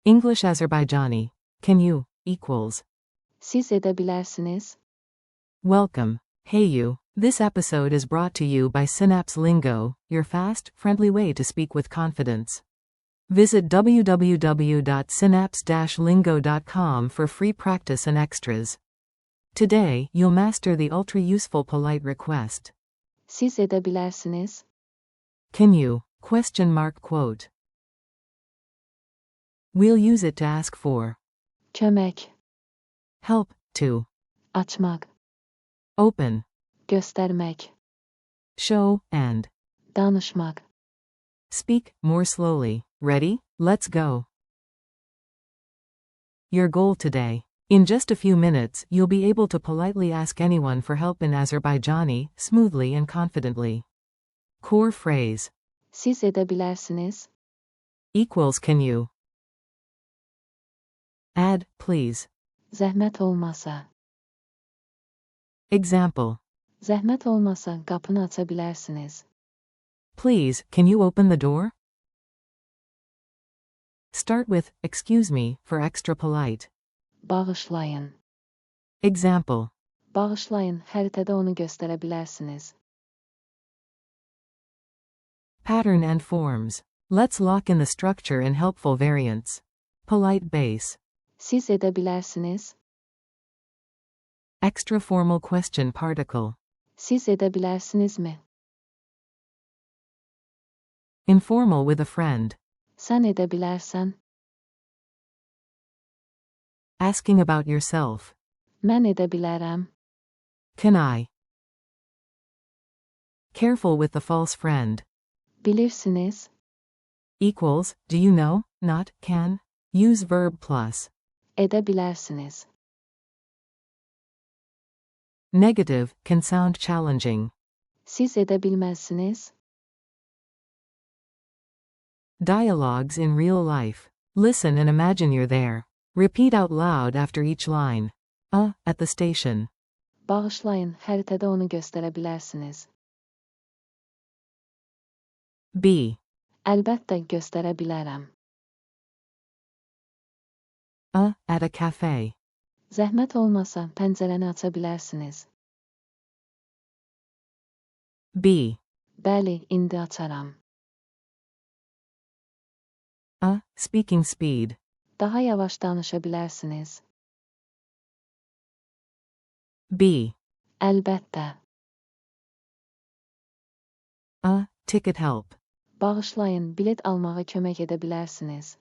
English Azerbaijani. Can you equals. Siz edebilirsiniz. Welcome. Hey you. This episode is brought to you by Synapse Lingo, your fast, friendly way to speak with confidence. Visit www.synapse-lingo.com for free practice and extras. Today, you'll master the ultra-useful polite request. Siz edebilirsiniz. Can you? Quote. We'll use it to ask for Kömek. help, to Açmak. open, Göstermek. show, and Danışmak. speak more slowly. Ready? Let's go. Your goal today. In just a few minutes, you'll be able to politely ask anyone for help in Azerbaijani, smoothly and confidently. Core phrase. Siz edebilirsiniz. Equals can you? Add, please. Zəhmət olmasa. Example. Zəhmət olmasa qapını aça bilərsiniz. Please, can you open the door? Start with, excuse me, for extra polite. Bağışlayın. Example. Bağışlayın, xəritədə onu göstərə bilərsiniz. Pattern and forms. Let's lock in the structure and helpful variants. Polite base. Siz edebilirsiniz. Extra formal question particle. Siz edə bilərsinizmi? Informal with a friend. Sən edə bilərsən. Asking about yourself. Mən edə bilərəm. Can I? Careful with the false friend. Bilirsiniz. Equals, do you know, not, can. Use verb plus. Edə bilərsiniz. Negative, can sound challenging. Siz edə bilməzsiniz. Dialogues in real life. Listen and imagine you're there. Repeat out loud after each line. At the station. Bağışlayın, xəritədə onu göstərə bilərsiniz. B. Əlbəttə göstərə bilərəm. At a cafe. Zəhmət olmasa pəncərəni aça bilərsiniz. B. Bəli, indi açaram. Speaking speed. Daha yavaş danışa bilərsiniz. B. Əlbəttə. Ticket help. Bağışlayın, bilet almağa kömək edə bilərsiniz.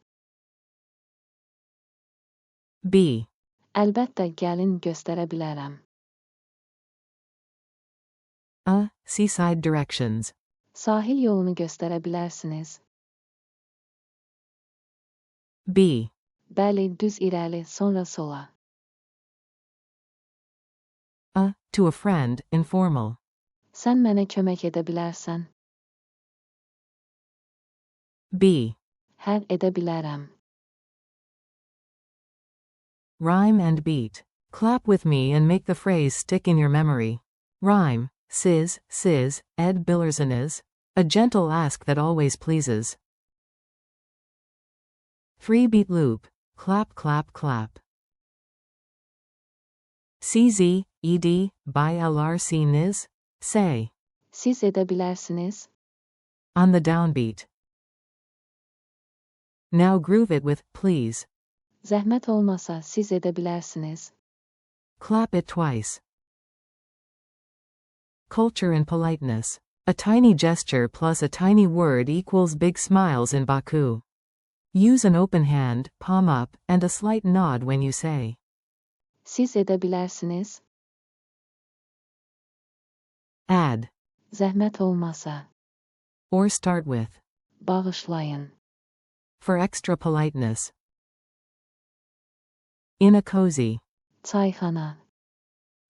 B. Əlbəttə, gəlin göstərə bilərəm. Seaside directions. Sahil yolunu göstərə bilərsiniz. B. Bəli, düz irəli, sonra sola. To a friend, informal. Sən mənə kömək edə bilərsən. B. Hər edə bilərəm. Rhyme and beat. Clap with me and make the phrase stick in your memory. Rhyme. Siz, ed bilirsiniz. A gentle ask that always pleases. 3-beat loop. Clap, clap, clap. CZ, ed, bilirsiniz. Say. Siz edə bilərsiniz. On the downbeat. Now groove it with, please. Zəhmət olmasa siz edə bilərsiniz. Clap it twice. Culture and politeness. A tiny gesture plus a tiny word equals big smiles in Baku. Use an open hand, palm up, and a slight nod when you say. Siz edə bilərsiniz. Add. Zəhmət olmasa. Or start with. Bağışlayın. For extra politeness. In a cozy. Çayxana.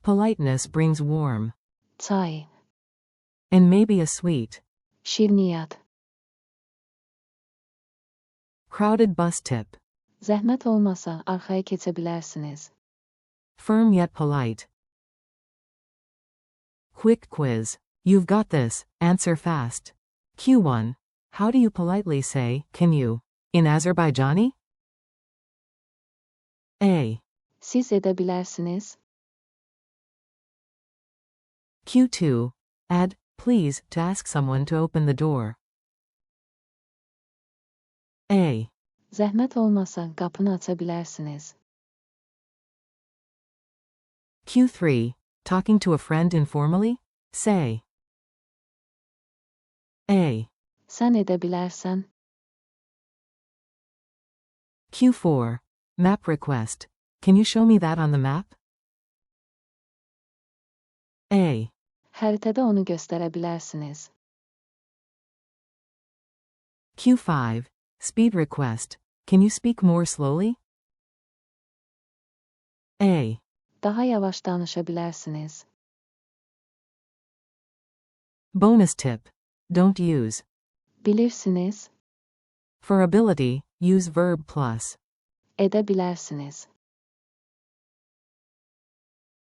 Politeness brings warm. Çay. And maybe a sweet. Şirniyyat. Crowded bus tip. Zəhmət olmasa arxaya keçə bilərsiniz. Firm yet polite. Quick quiz. You've got this, answer fast. Q1. How do you politely say, can you? In Azerbaijani? A. Siz edebilirsiniz. Q2. Add, please, to ask someone to open the door. A. Zəhmət olmasa qapını açabilirsiniz. Q3. Talking to a friend informally? Say. A. Sən edə bilərsən. Q4. Map request. Can you show me that on the map? A. Xəritədə onu göstərə bilərsiniz. Q5. Speed request. Can you speak more slowly? A. Daha yavaş danışa bilərsiniz. Bonus tip. Don't use. Bilirsiniz. For ability, use verb plus. Edə bilərsiniz.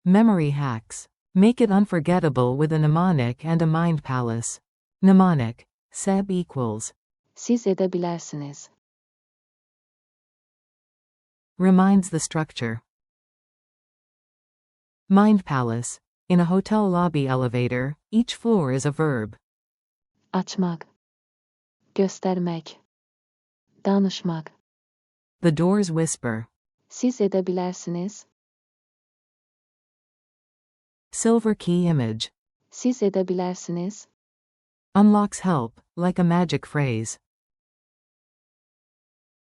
Memory hacks. Make it unforgettable with a mnemonic and a mind palace. Mnemonic. Seb equals. Siz edə bilərsiniz. Reminds the structure. Mind palace. In a hotel lobby elevator, each floor is a verb. Açmaq. Göstərmək. Danışmaq. The doors whisper. Siz edə bilərsiniz. Silver key image. Siz edə bilərsiniz. Unlocks help, like a magic phrase.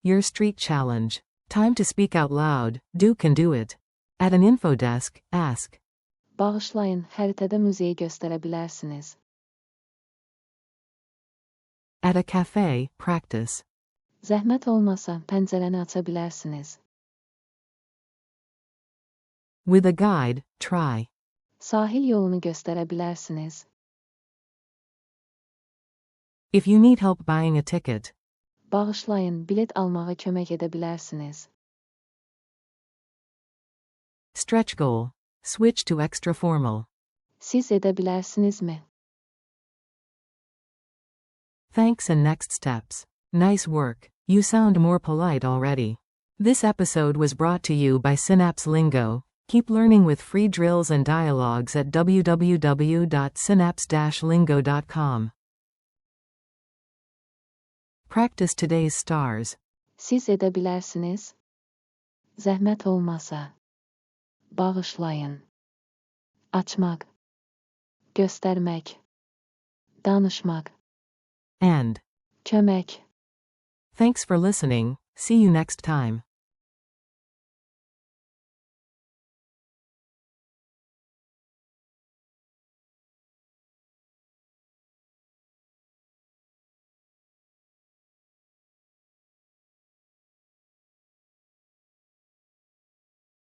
Your street challenge. Time to speak out loud. Do can do it. At an info desk, ask. Bağışlayın, xəritədə muzeyi göstərə bilərsiniz. At a cafe, practice. Zəhmət olmasa pəncərəni aça bilərsiniz. With a guide, try. Sahil yolunu göstərə bilərsiniz. If you need help buying a ticket. Bağışlayın, bilet almağa kömək edə bilərsiniz. Stretch goal. Switch to extra formal. Siz edə bilərsinizmi? Thanks and next steps. Nice work. You sound more polite already. This episode was brought to you by Synapse Lingo. Keep learning with free drills and dialogues at www.synapse-lingo.com. Practice today's stars. Siz edə bilərsiniz. Zəhmət olmasa. Bağışlayın. Açmaq. Göstərmək. Danışmaq. And Kömək. thanks for listening. See you next time.